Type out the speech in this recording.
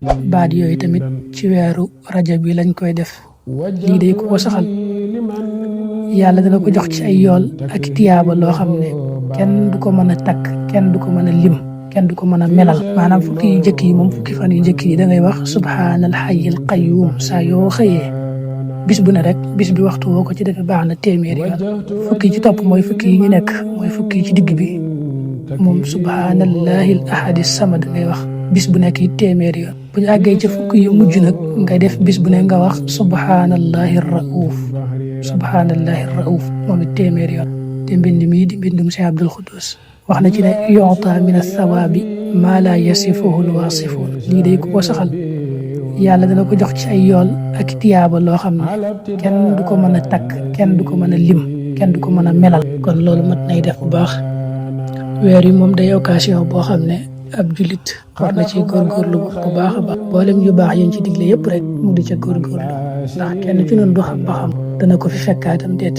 baat yooyu tamit ci weeru rajab bi lañ koy def lii day ku ko saxal yàlla dana ko jox ci ay yool ak tiyaaba loo xam ne kenn du ko mën a takk kenn du ko mën a lim kenn du ko mën a melal maanaam fukki yu njëkk yi moom fukki fan yu njëkk yi da ngay wax subhaanal hayyil qayyum saa yoo xëyee bis bu ne rek bis bi waxtu woo ko ci defee baax na téeméeri yoon fukki ci topp mooy fukki yi ñu nekk mooy fukki ci digg bi moom subhaanallahil ahadi samad ngay wax bis bu nekk yi téeméeri yoon bu ñu àggee ci fukki yu mujj nag ngay def bis bu ne nga wax subhaanallahi rauf moom it téeméeri yoon te mbind mii di mbindum si abdul khoudoss wax na ci ne yonta min athawaabi maa laa yasifuhu lwaasifuun lii day ku ko saxal yàlla dana ko jox ci ay yool ak tiyaaba loo xam ne kenn du ko mën a takk kenn du ko mën a lim kenn du ko mën a melal kon loolu mat nay def bu baax weer yi moom day occasion boo xam ne ab julit war na ci góorgóorlu bu baax a baax boolem yu baax yéen ci digle yëpp rek mu di ca góorgóorlu ndax kenn ci noonu du xam ba xam dana ko fi fekkaatam déet